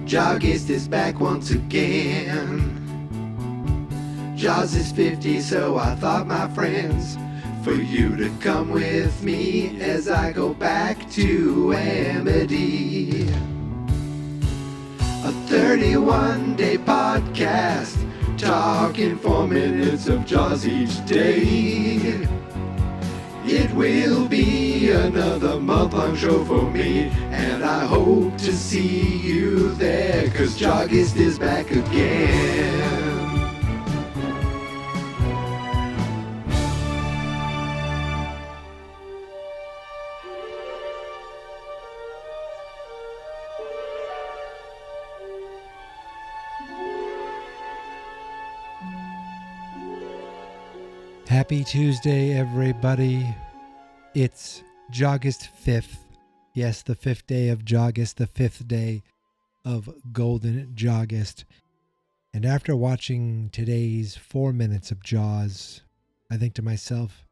JAWGUST is back once again. Jaws is 50, so I thought, my friends, for you to come with me as I go back to Amity. A 31-day podcast, talking 4 minutes of Jaws each day. It will be another month-long show for me, and I hope to see you there, 'cause JAWGUST is back again. Happy Tuesday, everybody. It's JAWGUST 5th. Yes, the 5th day of JAWGUST, the 5th day of Golden JAWGUST. And after watching today's 4 minutes of Jaws, I think to myself,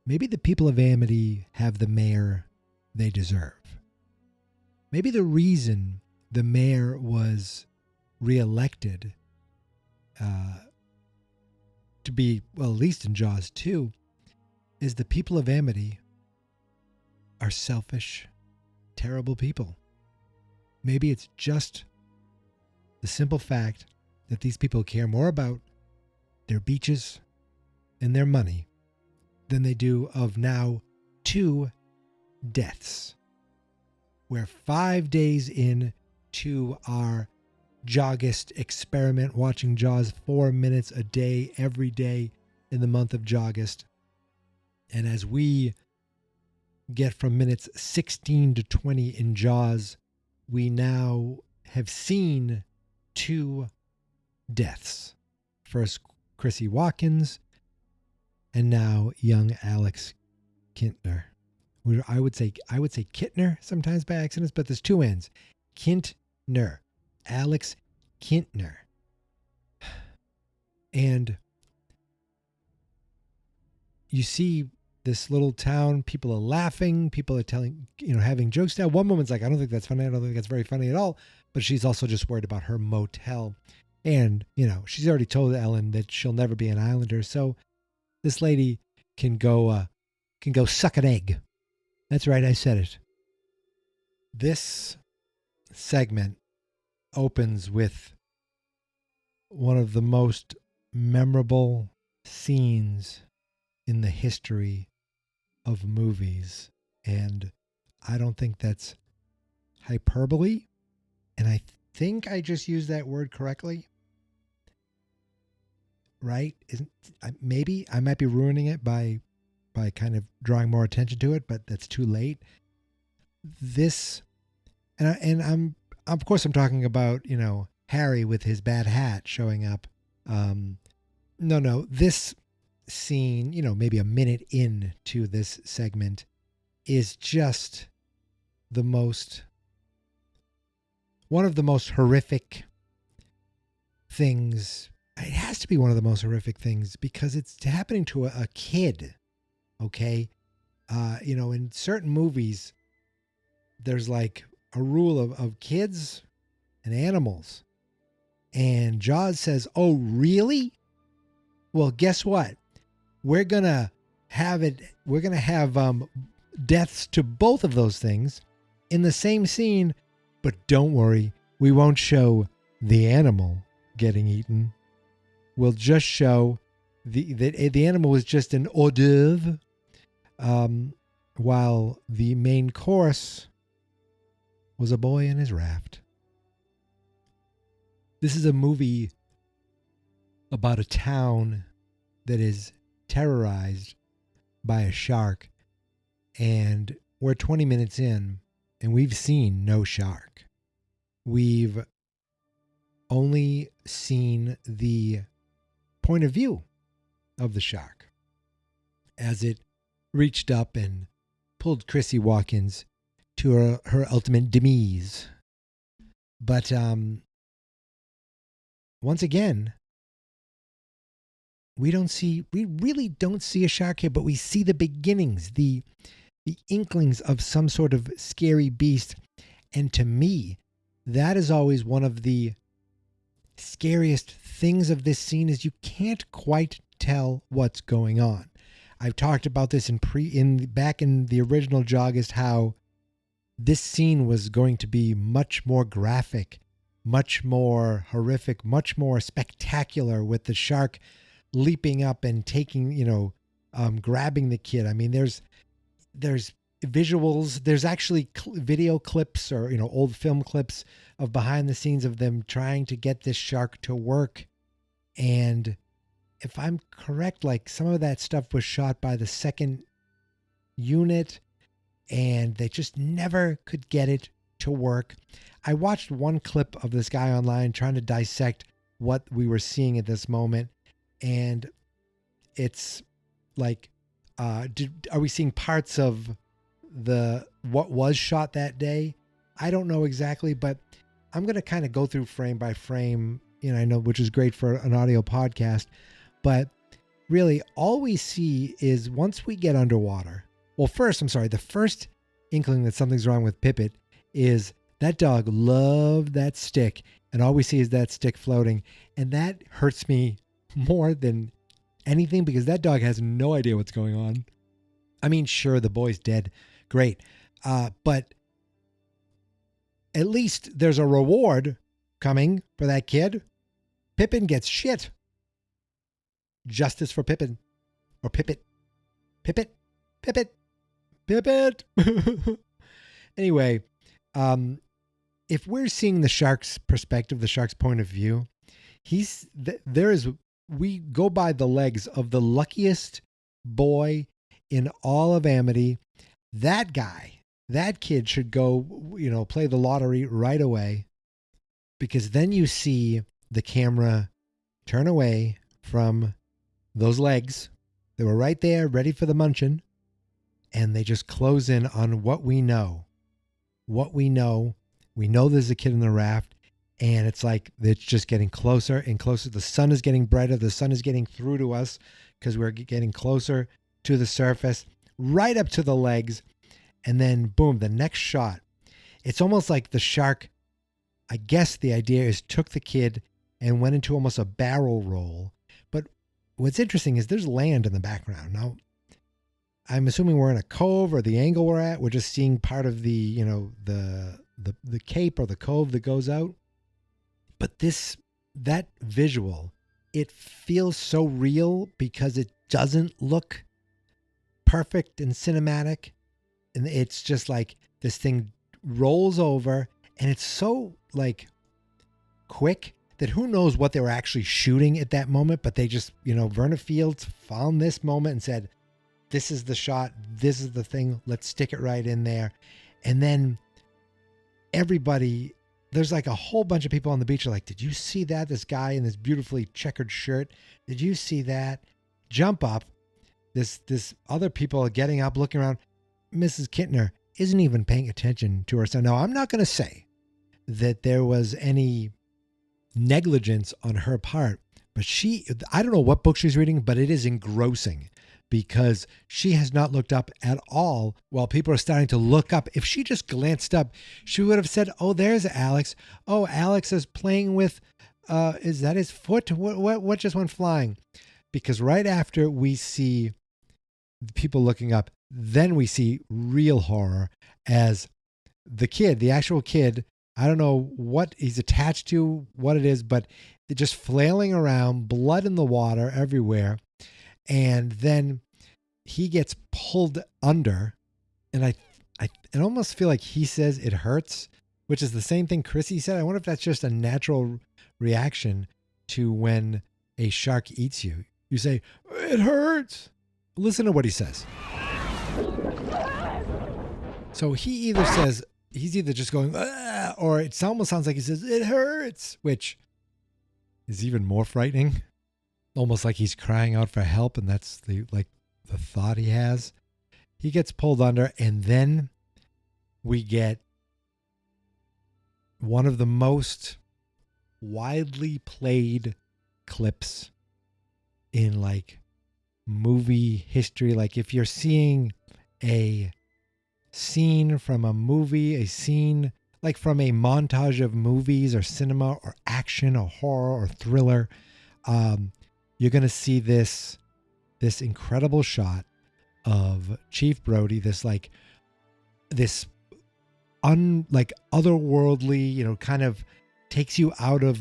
maybe the people of Amity have the mayor they deserve. Maybe the reason the mayor was reelected to be, well, at least in Jaws 2, is the people of Amity are selfish, terrible people. Maybe it's just the simple fact that these people care more about their beaches and their money than they do of now 2 deaths. We're 5 days in to our JAWGUST experiment, watching Jaws 4 minutes a day, every day in the month of JAWGUST. And as we get from minutes 16 to 20 in Jaws, we now have seen 2 deaths. First, Chrissy Watkins, and now young Alex Kintner. I would say Kittner sometimes by accident, but there's 2 N's. Kintner. Alex Kintner. And you see this little town, people are laughing, people are telling, having jokes now. One woman's like, I don't think that's funny, I don't think that's very funny at all, but she's also just worried about her motel. And, she's already told Ellen that she'll never be an islander, so this lady can go suck an egg. That's right, I said it. This segment opens with one of the most memorable scenes in the history of movies. And I don't think that's hyperbole. And I think I just used that word correctly. Right? Maybe I might be ruining it by kind of drawing more attention to it, but that's too late. Of course, I'm talking about, Harry with his bad hat showing up. No, this scene, maybe a minute into this segment, is just one of the most horrific things. It has to be one of the most horrific things because it's happening to a kid. Okay. In certain movies, there's like a rule of kids and animals. And Jaws says, oh, really? Well, guess what? We're going to have deaths to both of those things in the same scene. But don't worry, we won't show the animal getting eaten. We'll just show the animal was just an hors d'oeuvre, while the main course was a boy in his raft. This is a movie about a town that is terrorized by a shark, and we're 20 minutes in and we've seen no shark. We've only seen the point of view of the shark as it reached up and pulled Chrissy Watkins to her ultimate demise. But once again, we really don't see a shark here, but we see the beginnings, the inklings of some sort of scary beast. And to me, that is always one of the scariest things of this scene, is you can't quite tell what's going on. I've talked about this back in the original JAWGUST, how this scene was going to be much more graphic, much more horrific, much more spectacular, with the shark leaping up and taking, grabbing the kid. I mean, there's visuals. There's actually video clips or, old film clips of behind the scenes of them trying to get this shark to work. And if I'm correct, like, some of that stuff was shot by the second unit and they just never could get it to work. I watched one clip of this guy online trying to dissect what we were seeing at this moment. And it's like, are we seeing parts of what was shot that day? I don't know exactly, but I'm going to kind of go through frame by frame, I know, which is great for an audio podcast. But really, all we see is once we get underwater. Well, the first inkling that something's wrong with Pippet is that dog loved that stick, and all we see is that stick floating. And that hurts me more than anything, because that dog has no idea what's going on. I mean, sure, the boy's dead. Great. But at least there's a reward coming for that kid. Pippin gets shit. Justice for Pippin. Or Pippet. Pippet. Pippet. Pippet. Anyway, if we're seeing the shark's perspective, the shark's point of view, we go by the legs of the luckiest boy in all of Amity. That guy, that kid should go, play the lottery right away, because then you see the camera turn away from those legs. They were right there, ready for the munchin', and they just close in on what we know. We know there's a kid in the raft, and it's like it's just getting closer and closer. The sun is getting brighter. The sun is getting through to us because we're getting closer to the surface, right up to the legs. And then, boom, the next shot. It's almost like the shark, I guess the idea is, took the kid and went into almost a barrel roll. But what's interesting is there's land in the background. Now, I'm assuming we're in a cove, or the angle we're at, we're just seeing part of the cape or the cove that goes out. But that visual, it feels so real because it doesn't look perfect and cinematic. And it's just like this thing rolls over, and it's so like quick that who knows what they were actually shooting at that moment. But they just, Verna Fields found this moment and said, this is the shot. This is the thing. Let's stick it right in there. And then everybody, there's like a whole bunch of people on the beach are like, did you see that? This guy in this beautifully checkered shirt. Did you see that? Jump up. This other people are getting up, looking around. Mrs. Kintner isn't even paying attention to her son. Now, I'm not going to say that there was any negligence on her part, but I don't know what book she's reading, but it is engrossing, because she has not looked up at all while people are starting to look up. If she just glanced up, she would have said, oh, there's Alex. Oh, Alex is playing with, is that his foot? What just went flying? Because right after we see people looking up, then we see real horror as the actual kid, I don't know what he's attached to, what it is, but they're just flailing around, blood in the water everywhere. And then he gets pulled under, and I almost feel like he says it hurts, which is the same thing Chrissy said. I wonder if that's just a natural reaction to when a shark eats you. You say, "It hurts." Listen to what he says. So he's either just going, "Ah," or it almost sounds like he says, "It hurts," which is even more frightening. Almost like he's crying out for help, and that's the thought he has. He gets pulled under, and then we get one of the most widely played clips in like movie history. Like if you're seeing a scene from a movie, a scene like from a montage of movies or cinema or action or horror or thriller, you're going to see this incredible shot of Chief Brody, this otherworldly, kind of takes you out of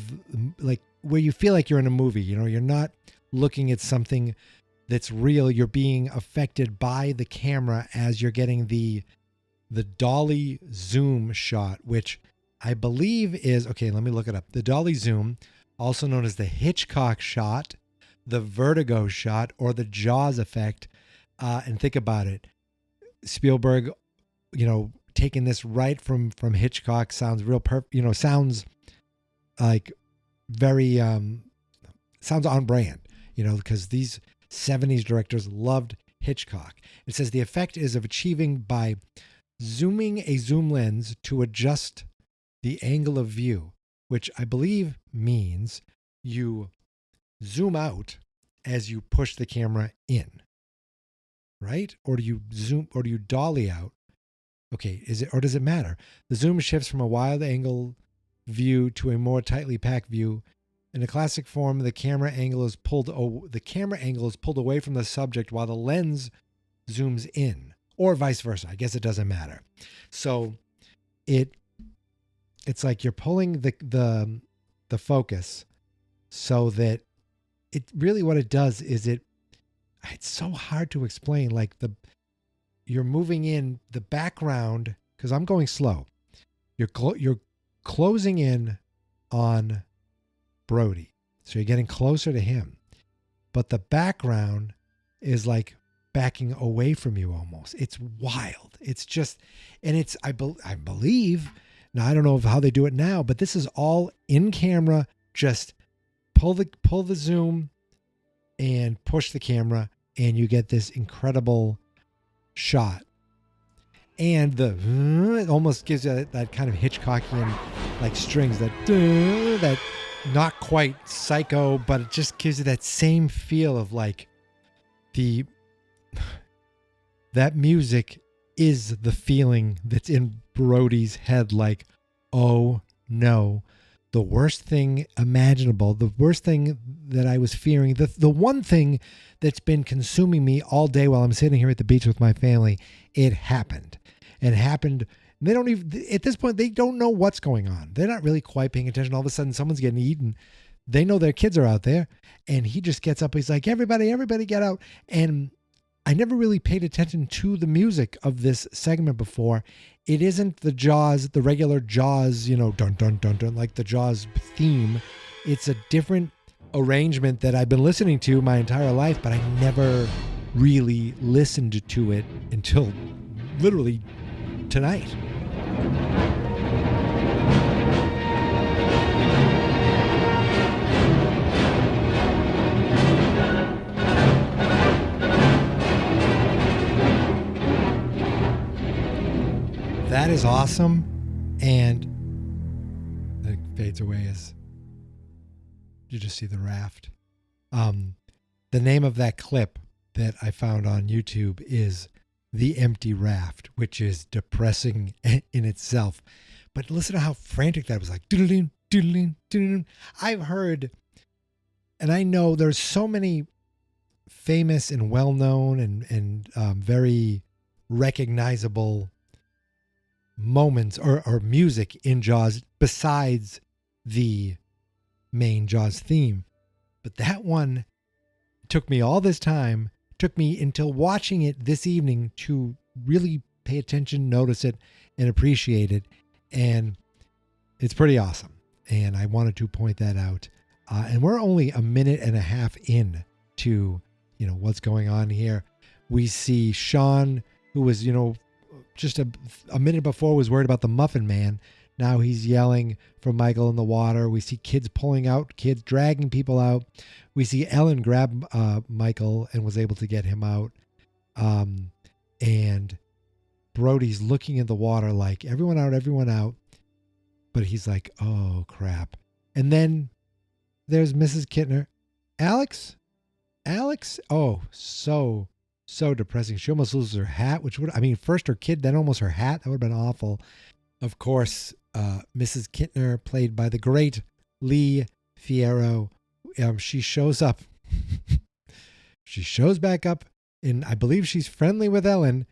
like where you feel like you're in a movie. You're not looking at something that's real. You're being affected by the camera as you're getting the dolly zoom shot, which I believe is, okay, let me look it up. The dolly zoom, also known as the Hitchcock shot, the vertigo shot, or the Jaws effect. And think about it. Spielberg, taking this right from Hitchcock sounds real sounds like very sounds on brand, because these 70s directors loved Hitchcock. It says the effect is of achieving by zooming a zoom lens to adjust the angle of view, which I believe means you zoom out as you push the camera in, right? Or do you zoom, or do you dolly out? Okay, does it matter? The zoom shifts from a wide angle view to a more tightly packed view. In the classic form, the camera angle is pulled away from the subject while the lens zooms in, or vice versa. I guess it doesn't matter. So it's like you're pulling the focus so that it really, what it does is it's so hard to explain. Like you're moving in the background, because I'm going slow. You're closing in on Brody, so you're getting closer to him, but the background is like backing away from you almost. It's wild. It's just, and it's I believe now, I don't know how they do it now, but this is all in camera. Just pull the zoom and push the camera, and you get this incredible shot. And it almost gives you that kind of Hitchcockian like strings, that not quite psycho, but it just gives you that same feel of like that music is the feeling that's in Brody's head. Like, oh no, the worst thing imaginable, the worst thing that I was fearing, the one thing that's been consuming me all day while I'm sitting here at the beach with my family, it happened. It happened. They don't even, at this point, they don't know what's going on. They're not really quite paying attention. All of a sudden, someone's getting eaten. They know their kids are out there. And he just gets up. He's like, everybody get out. And I never really paid attention to the music of this segment before. It isn't the regular Jaws, dun, dun, dun, dun, like the Jaws theme. It's a different arrangement that I've been listening to my entire life, but I never really listened to it until literally tonight. That is awesome. And it fades away as you just see the raft. The name of that clip that I found on YouTube is The Empty Raft, which is depressing in itself. But listen to how frantic that was, like doodling, doodling, doodling. I've heard, and I know there's so many famous and well-known and very recognizable moments or music in Jaws besides the main Jaws theme. But that one took me all this time, took me until watching it this evening to really pay attention, notice it, and appreciate it. And It's pretty awesome. And I wanted to point that out. And we're only a minute and a half in to, what's going on here. We see Sean, who was, just a minute before was worried about the Muffin Man. Now he's yelling for Michael in the water. We see kids pulling out, kids dragging people out. We see Ellen grab Michael and was able to get him out. And Brody's looking in the water like, everyone out. But he's like, oh, crap. And then there's Mrs. Kittner. Alex? Oh, so depressing. She almost loses her hat, first her kid, then almost her hat. That would have been awful. Of course, Mrs. Kittner, played by the great Lee Fierro. She shows up. She shows back up, and I believe she's friendly with Ellen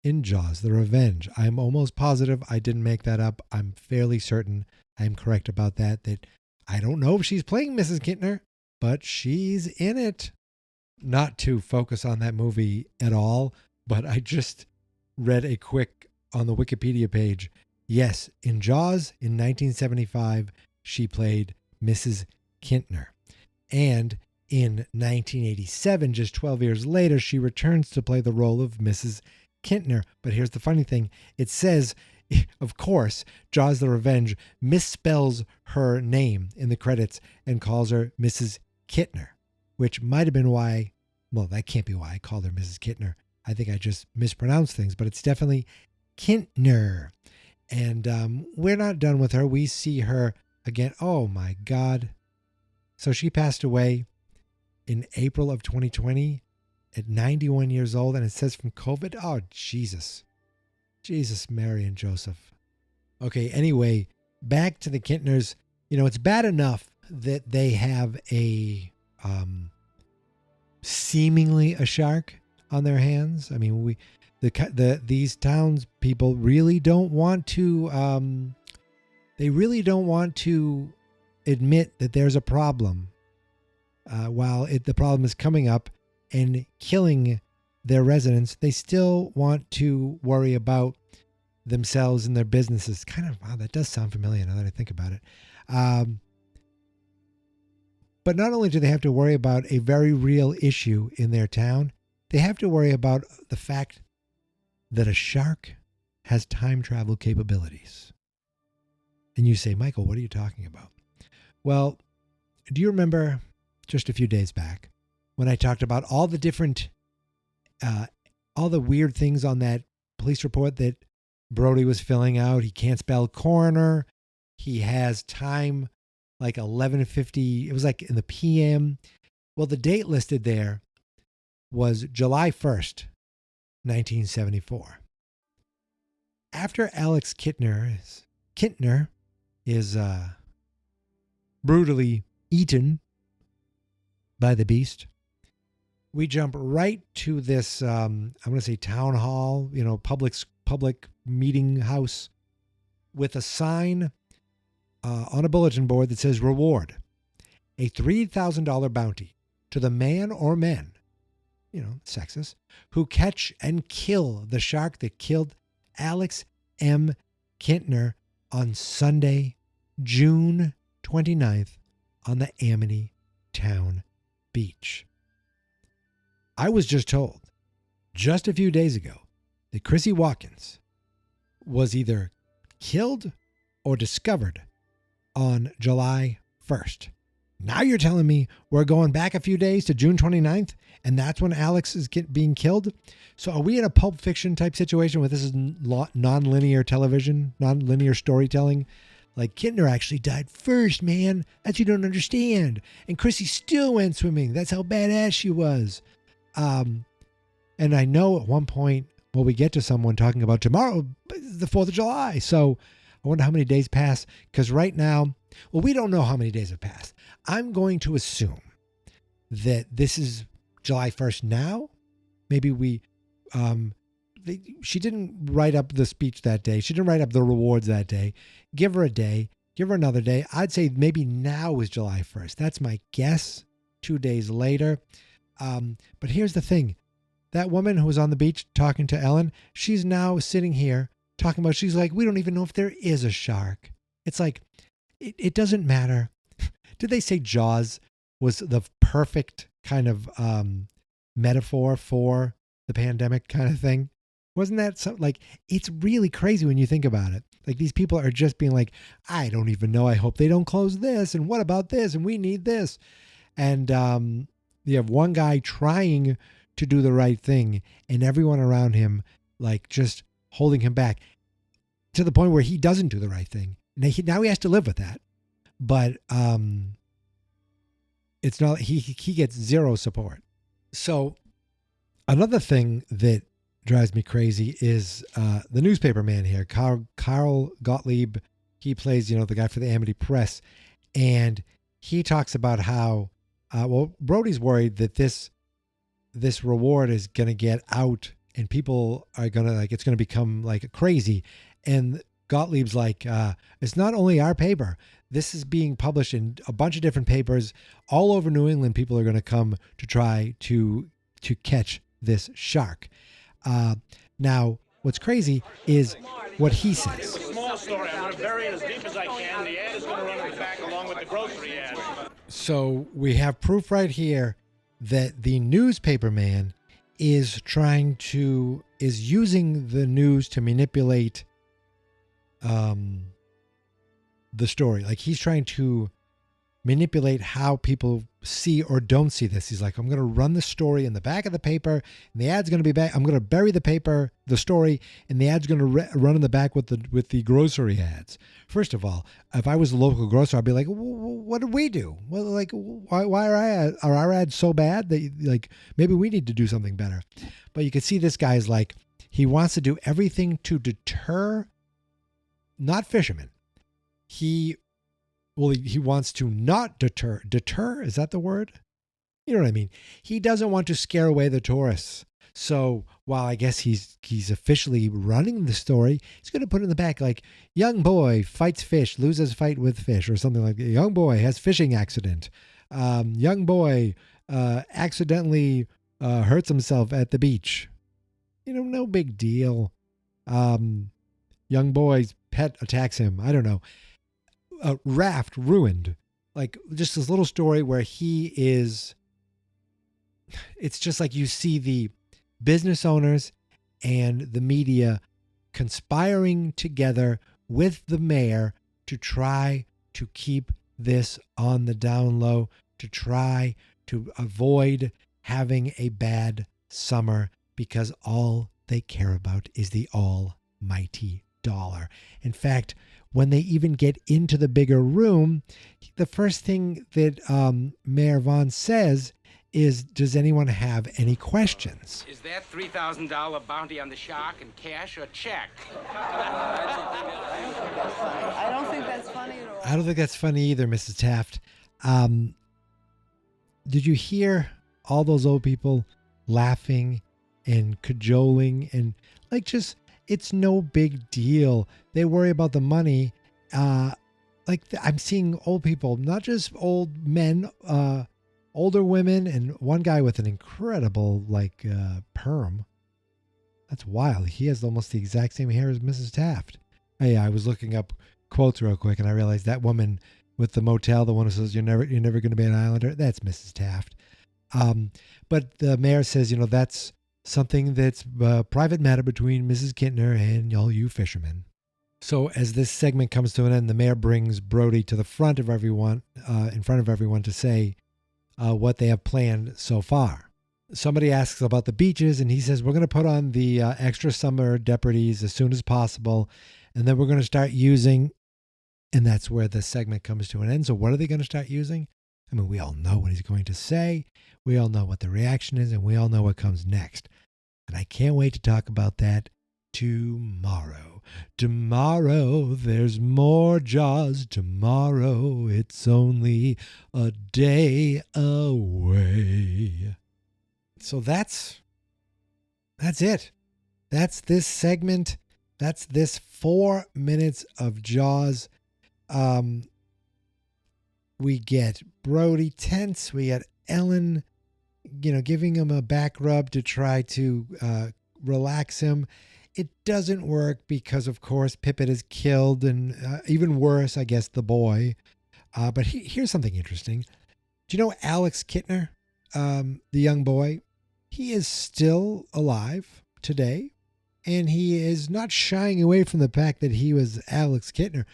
in Jaws: The Revenge. I'm almost positive I didn't make that up. I'm fairly certain I'm correct about that I don't know if she's playing Mrs. Kittner, but she's in it. Not to focus on that movie at all, but I just read a quick on the Wikipedia page. Yes, in Jaws in 1975, she played Mrs. Kittner. And in 1987, just 12 years later, she returns to play the role of Mrs. Kittner. But here's the funny thing. It says, of course, Jaws: The Revenge misspells her name in the credits and calls her Mrs. Kittner, which might have been why, well, that can't be why I called her Mrs. Kittner. I think I just mispronounced things, but it's definitely Kittner. And we're not done with her. We see her again. Oh, my God. So she passed away in April of 2020 at 91 years old, and it says from COVID. Oh, Jesus. Jesus, Mary, and Joseph. Okay, anyway, back to the Kittners. It's bad enough that they have a seemingly a shark on their hands. I mean, these townspeople really don't want to. They really don't want to admit that there's a problem. While the problem is coming up and killing their residents, they still want to worry about themselves and their businesses. Kind of, wow, that does sound familiar now that I think about it. But not only do they have to worry about a very real issue in their town, they have to worry about the fact that a shark has time travel capabilities. And you say, Michael, what are you talking about? Well, do you remember just a few days back when I talked about all the different, all the weird things on that police report that Brody was filling out? He can't spell coroner. He has time like 11:50. It was like in the PM. Well, the date listed there was July 1st, 1974. After Alex Kittner is brutally eaten by the beast, we jump right to this, I'm going to say town hall, public meeting house with a sign on a bulletin board that says reward, a $3,000 bounty to the man or men, sexist, who catch and kill the shark that killed Alex M. Kittner on Sunday, June 29th on the Amity Town Beach. I was just told just a few days ago that Chrissy Watkins was either killed or discovered on July 1st. Now you're telling me we're going back a few days to June 29th, and that's when Alex is being killed? So are we in a Pulp Fiction type situation where this is non-linear television, non-linear storytelling? Like, Kittner actually died first, man. That you don't understand. And Chrissy still went swimming. That's how badass she was. And I know at one point, we get to someone talking about tomorrow, the 4th of July. So I wonder how many days pass. Because right now, we don't know how many days have passed. I'm going to assume that this is July 1st now. Maybe she didn't write up the speech that day. She didn't write up the rewards that day. Give her a day. Give her another day. I'd say maybe now is July 1st. That's my guess. 2 days later. But here's the thing. That woman who was on the beach talking to Ellen, she's now sitting here talking about, she's like, we don't even know if there is a shark. It's like, it doesn't matter. Did they say Jaws was the perfect kind of metaphor for the pandemic kind of thing? Wasn't that so? Like, it's really crazy when you think about it. Like, these people are just being like, I don't even know. I hope they don't close this. And what about this? And we need this. And you have one guy trying to do the right thing and everyone around him, like, just holding him back to the point where he doesn't do the right thing. Now he has to live with that. But it's not, he gets zero support. So another thing that drives me crazy is the newspaper man here, Carl Gottlieb. He plays, the guy for the Amity Press. And he talks about how, Brody's worried that this reward is going to get out and people are going to, it's going to become like crazy. And Gottlieb's like, it's not only our paper. This is being published in a bunch of different papers all over New England. People are going to come to try to catch this shark. Now, what's crazy is what he says. Small story. I'm going to bury it as deep as I can. The ad is going to run in the back along with the grocery ad. So we have proof right here that the newspaper man is using the news to manipulate the story. Like, he's trying to manipulate how people see or don't see this. He's like, I'm going to run the story in the back of the paper and the ad's going to be back. I'm going to bury the story, and the ad's going to run in the back with the grocery ads. First of all, if I was a local grocer, I'd be like, what did we do? Well, like, why are our ads so bad that, like, maybe we need to do something better? But you can see this guy's like, he wants to do everything to deter, not fishermen. He wants to not deter. Deter? Is that the word? You know what I mean? He doesn't want to scare away the tourists. So while I guess he's officially running the story, he's going to put in the back, like, young boy fights fish, loses fight with fish, or something like that. Young boy has fishing accident. Young boy accidentally hurts himself at the beach. No big deal. Young boy's pet attacks him. I don't know. Raft ruined. Like, just this little story where it's just like you see the business owners and the media conspiring together with the mayor to try to keep this on the down low, to try to avoid having a bad summer, because all they care about is the almighty dollar. In fact, when they even get into the bigger room, the first thing that Mayor Vaughn says is, does anyone have any questions? Is that $3,000 bounty on the shark in cash or check? I don't think that's funny at all. I don't think that's funny either, Mrs. Taft. Did you hear all those old people laughing and cajoling and, like, just, it's no big deal. They worry about the money. I'm seeing old people, not just old men, older women, and one guy with an incredible, perm. That's wild. He has almost the exact same hair as Mrs. Taft. Hey, I was looking up quotes real quick, and I realized that woman with the motel, the one who says you're never going to be an islander, that's Mrs. Taft. But the mayor says, that's something that's a private matter between Mrs. Kintner and all you fishermen. So as this segment comes to an end, the mayor brings Brody to the front of everyone, in front of everyone, to say what they have planned so far. Somebody asks about the beaches, and he says, we're going to put on the extra summer deputies as soon as possible, and then we're going to start using, and that's where the segment comes to an end. So what are they going to start using? I mean, we all know what he's going to say. We all know what the reaction is, and we all know what comes next. And I can't wait to talk about that tomorrow. Tomorrow, there's more Jaws. Tomorrow, it's only a day away. So that's it. That's this segment. That's this 4 minutes of Jaws. We get Brody tense. We get Ellen, giving him a back rub to try to relax him. it doesn't work because, of course, Pippet is killed, and even worse, I guess, the boy. But here's something interesting. Do you know Alex Kittner, the young boy? He is still alive today, and he is not shying away from the fact that he was Alex Kittner.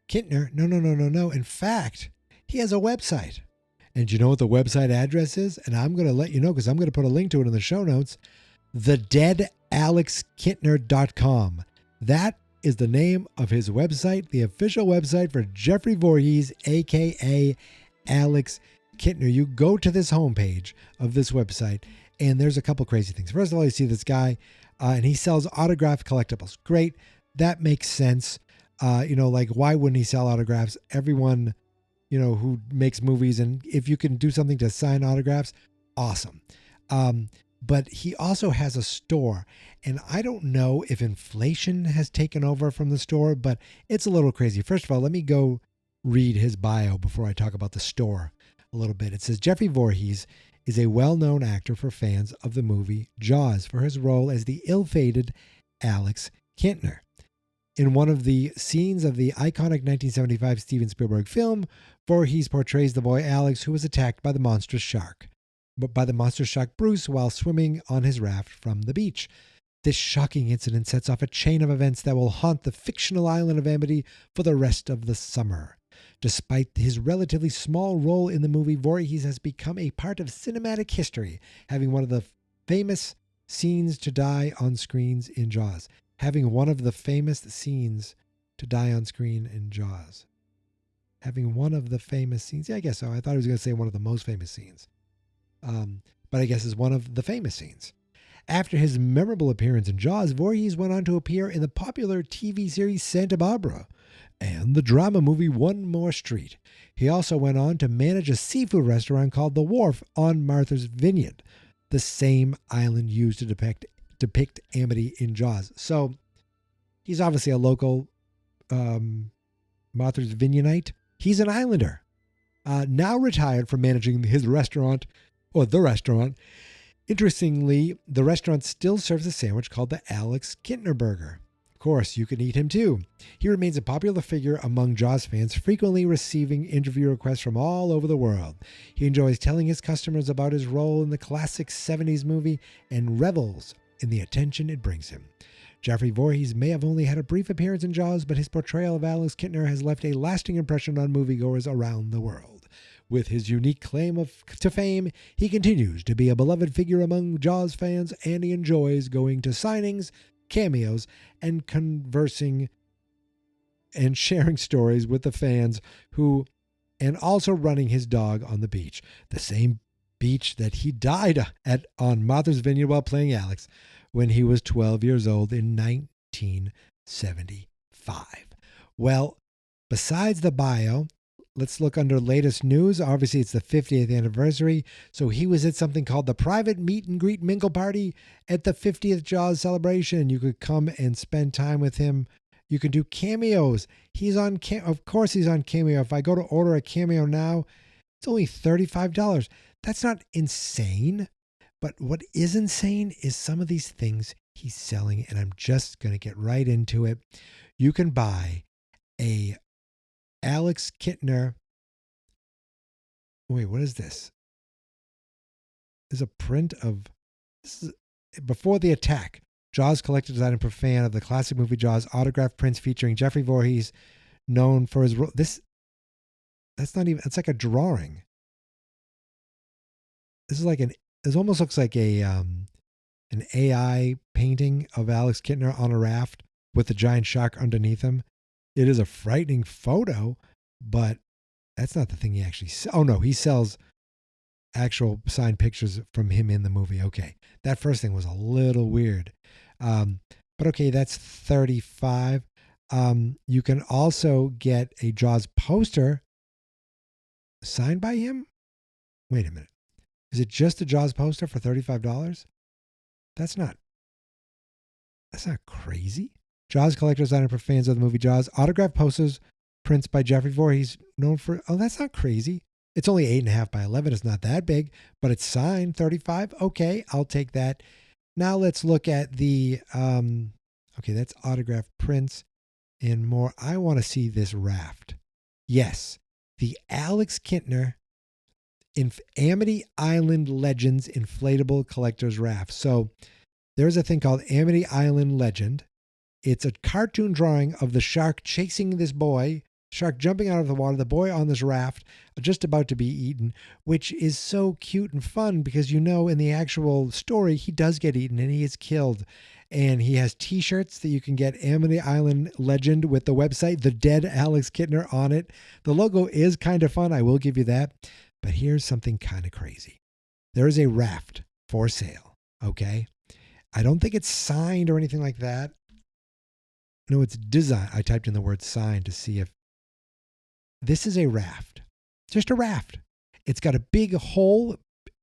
Kittner, no. In fact, he has a website. And do you know what the website address is? And I'm going to let you know because I'm going to put a link to it in the show notes. TheDeadAlexKittner.com. That is the name of his website, the official website for Jeffrey Voorhees, a.k.a. Alex Kittner. You go to this homepage of this website, and there's a couple crazy things. First of all, you see this guy, and he sells autographed collectibles. Great. That makes sense. Like, why wouldn't he sell autographs? Everyone, who makes movies, and if you can do something to sign autographs, awesome. But he also has a store, and I don't know if inflation has taken over from the store, but it's a little crazy. First of all, let me go read his bio before I talk about the store a little bit. It says, Jeffrey Voorhees is a well-known actor for fans of the movie Jaws for his role as the ill-fated Alex Kittner. In one of the scenes of the iconic 1975 Steven Spielberg film, Voorhees portrays the boy Alex who was attacked by the monstrous shark Bruce while swimming on his raft from the beach. This shocking incident sets off a chain of events that will haunt the fictional island of Amity for the rest of the summer. Despite his relatively small role in the movie, Voorhees has become a part of cinematic history, having one of the famous scenes to die on screens in Jaws. Having one of the famous scenes to die on screen in Jaws. Having one of the famous scenes. Yeah, I guess so. I thought he was going to say one of the most famous scenes. But I guess it's one of the famous scenes. After his memorable appearance in Jaws, Voorhees went on to appear in the popular TV series Santa Barbara and the drama movie One More Street. He also went on to manage a seafood restaurant called The Wharf on Martha's Vineyard, the same island used to depict Amity in Jaws. So he's obviously a local Martha's Vineyardite. He's an islander, now retired from managing his restaurant, or the restaurant. Interestingly, the restaurant still serves a sandwich called the Alex Kittner Burger. Of course, you can eat him too. He remains a popular figure among Jaws fans, frequently receiving interview requests from all over the world. He enjoys telling his customers about his role in the classic 70s movie and revels in the attention it brings him. Jeffrey Voorhees may have only had a brief appearance in Jaws, but his portrayal of Alex Kittner has left a lasting impression on moviegoers around the world. With his unique claim to fame, he continues to be a beloved figure among Jaws fans, and he enjoys going to signings, cameos, and conversing and sharing stories with the fans and also running his dog on the beach, the same beach that he died on Martha's Vineyard while playing Alex when he was 12 years old in 1975. Well, besides the bio, let's look under latest news. Obviously, it's the 50th anniversary. So he was at something called the Private Meet and Greet Mingle Party at the 50th Jaws celebration. You could come and spend time with him. You can do cameos. Of course, he's on Cameo. If I go to order a cameo now, it's only $35. That's not insane. But what is insane is some of these things he's selling, and I'm just going to get right into it. You can buy a Alex Kittner. Wait, what is this? There's a print of this is before the attack. Jaws collector designer per fan of the classic movie Jaws, autographed prints featuring Jeffrey Voorhees, known for his role. That's not even. It's like a drawing. This almost looks like an AI painting of Alex Kittner on a raft with the giant shark underneath him. It is a frightening photo, but that's not the thing he actually sells. Oh, no, he sells actual signed pictures from him in the movie. Okay, that first thing was a little weird. But okay, that's $35. You can also get a Jaws poster signed by him. Wait a minute. Is it just a Jaws poster for $35? That's not crazy. Jaws collector designer for fans of the movie Jaws. Autographed posters, prints by Jeffrey Voorhees, known for. Oh, that's not crazy. It's only 8.5 by 11. It's not that big, but it's signed $35. Okay, I'll take that. Now let's look at the. Okay, that's autographed prints and more. I want to see this raft. Yes, the Alex Kintner Amity Island Legends Inflatable Collector's Raft. So there's a thing called Amity Island Legend. It's a cartoon drawing of the shark chasing this boy, shark jumping out of the water, the boy on this raft, just about to be eaten, which is so cute and fun because in the actual story, he does get eaten and he is killed. And he has t-shirts that you can get Amity Island Legend with the website, The Dead Alex Kintner on it. The logo is kind of fun, I will give you that. But here's something kind of crazy. There is a raft for sale, okay? I don't think it's signed or anything like that. No, it's designed. I typed in the word signed to see if this is a raft. Just a raft. It's got a big hole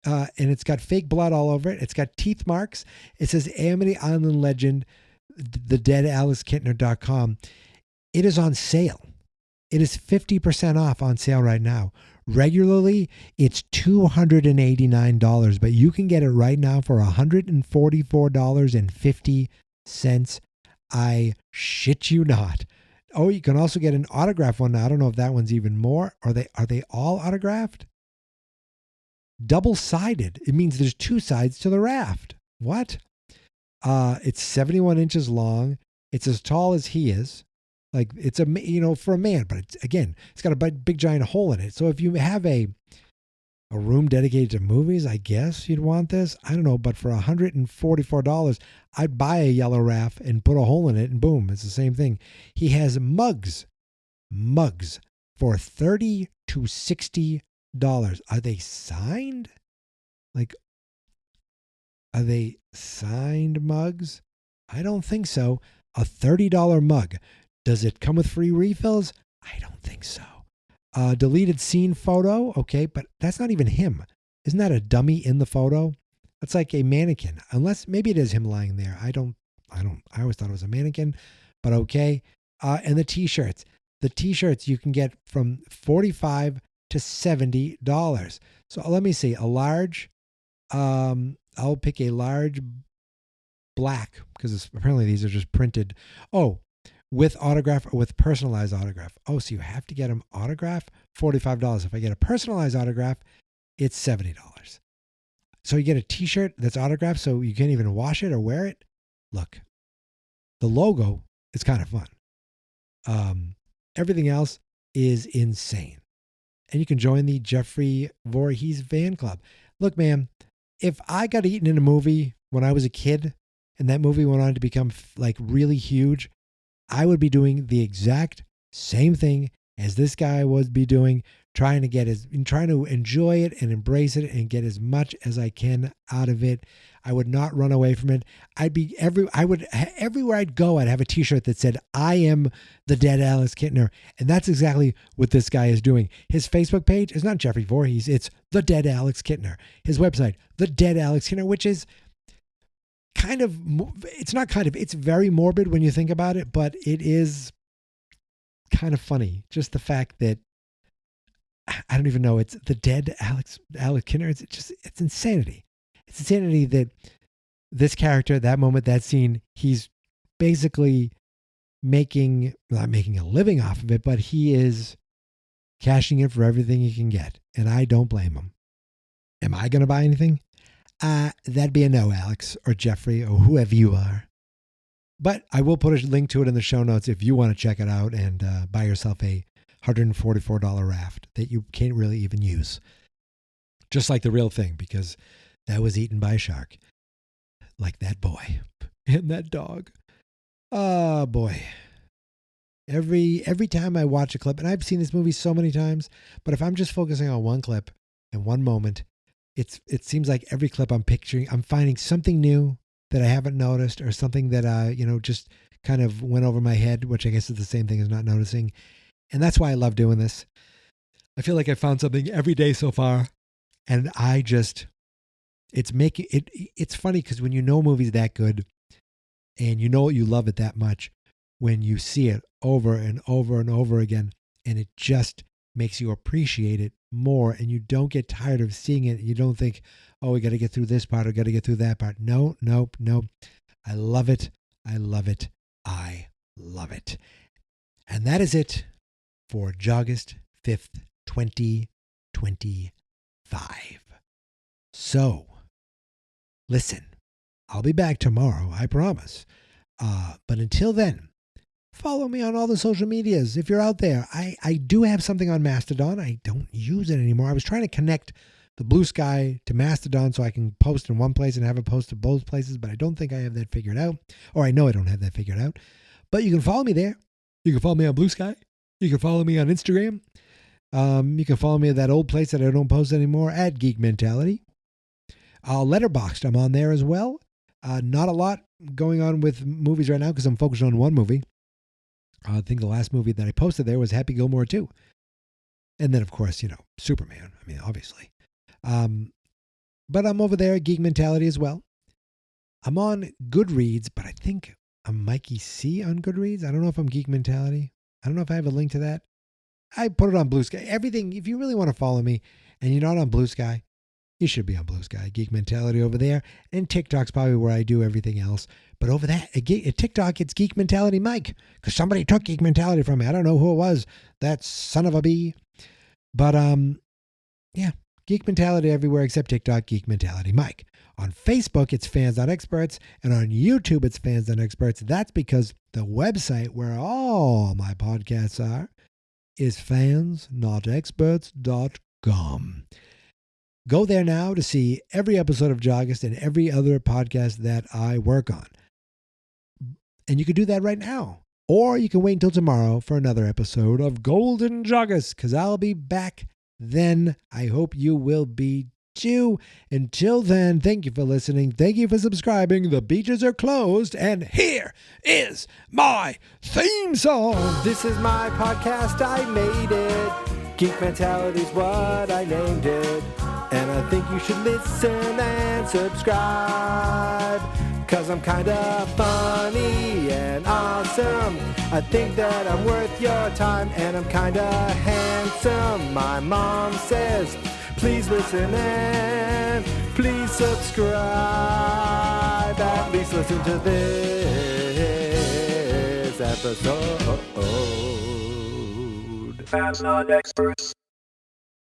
and it's got fake blood all over it. It's got teeth marks. It says Amity Island Legend, thedeadalexkintner.com. It is on sale. It is 50% off on sale right now. Regularly, it's $289, but you can get it right now for $144.50. I shit you not. Oh, you can also get an autograph one. I don't know if that one's even more. Are they all autographed? Double-sided. It means there's two sides to the raft. What? It's 71 inches long. It's as tall as he is. Like it's for a man, but it's got a big giant hole in it. So if you have a room dedicated to movies, I guess you'd want this. I don't know, but for $144, I'd buy a yellow raft and put a hole in it, and boom, it's the same thing. He has mugs for $30 to $60. Are they signed? Like, are they signed mugs? I don't think so. A $30 mug. Does it come with free refills? I don't think so. Deleted scene photo. Okay, but that's not even him. Isn't that a dummy in the photo? That's like a mannequin. Unless maybe it is him lying there. I always thought it was a mannequin, but okay. And the t-shirts. The t-shirts you can get from $45 to $70. So let me see. A large, I'll pick a large black because apparently these are just printed. Oh, with autograph or with personalized autograph. Oh, so you have to get them autograph, $45. If I get a personalized autograph, it's $70. So you get a t-shirt that's autographed so you can't even wash it or wear it. Look, the logo is kind of fun. Everything else is insane. And you can join the Jeffrey Voorhees fan club. Look, man, if I got eaten in a movie when I was a kid and that movie went on to become like really huge, I would be doing the exact same thing as this guy would be doing, trying to enjoy it and embrace it and get as much as I can out of it. I would not run away from it. Everywhere I'd go, I'd have a t-shirt that said, I am the dead Alex Kintner. And that's exactly what this guy is doing. His Facebook page is not Jeffrey Voorhees. It's the dead Alex Kintner. His website, the dead Alex Kintner, which is it's very morbid when you think about it, but it is kind of funny. Just the fact that I don't even know, it's the dead Alex Kintner. It's insanity. It's insanity that this character, that moment, that scene, he's basically not making a living off of it, but he is cashing in for everything he can get. And I don't blame him. Am I going to buy anything? That'd be a no, Alex or Jeffrey or whoever you are. But I will put a link to it in the show notes if you want to check it out and buy yourself a $144 raft that you can't really even use. Just like the real thing, because that was eaten by a shark. Like that boy and that dog. Oh, boy. Every time I watch a clip, and I've seen this movie so many times, but if I'm just focusing on one clip and one moment, it seems like every clip I'm finding something new that I haven't noticed or something that, just kind of went over my head, which I guess is the same thing as not noticing. And that's why I love doing this. I feel like I found something every day so far. And it's funny because when you know a movie's that good and you know you love it that much, when you see it over and over and over again, and it just makes you appreciate it more and you don't get tired of seeing it. You don't think, oh, we got to get through this part or got to get through that part. No. I love it. I love it. Love it. And that is it for August 5th, 2025. So, listen, I'll be back tomorrow, I promise. But until then, follow me on all the social medias. If you're out there, I do have something on Mastodon. I don't use it anymore. I was trying to connect the Blue Sky to Mastodon so I can post in one place and have it post to both places, but I don't think I have that figured out. Or I know I don't have that figured out. But you can follow me there. You can follow me on Blue Sky. You can follow me on Instagram. You can follow me at that old place that I don't post anymore, at Geek Mentality. Letterboxd, I'm on there as well. Not a lot going on with movies right now because I'm focused on one movie. I think the last movie that I posted there was Happy Gilmore 2. And then, of course, Superman. I mean, obviously. But I'm over there at Geek Mentality as well. I'm on Goodreads, but I think I'm Mikey C on Goodreads. I don't know if I'm Geek Mentality. I don't know if I have a link to that. I put it on Blue Sky. Everything, if you really want to follow me and you're not on Blue Sky, you should be on Blue Sky. Geek Mentality over there. And TikTok's probably where I do everything else. But over that, at TikTok, it's Geek Mentality Mike. Because somebody took Geek Mentality from me. I don't know who it was. That son of a bee. But, yeah. Geek Mentality everywhere except TikTok, Geek Mentality Mike. On Facebook, it's Fans.Experts, and on YouTube, it's Fans.Experts. That's because the website where all my podcasts are is fansnotexperts.com. Go there now to see every episode of JAWGUST and every other podcast that I work on. And you can do that right now. Or you can wait until tomorrow for another episode of Golden JAWGUST, because I'll be back then. I hope you will be too. Until then, thank you for listening. Thank you for subscribing. The beaches are closed, and here is my theme song. This is my podcast. I made it. Geek Mentality's what I named it. And I think you should listen and subscribe, 'cause I'm kinda funny and awesome. I think that I'm worth your time, and I'm kinda handsome. My mom says, please listen and please subscribe. At least listen to this episode. Fans not experts.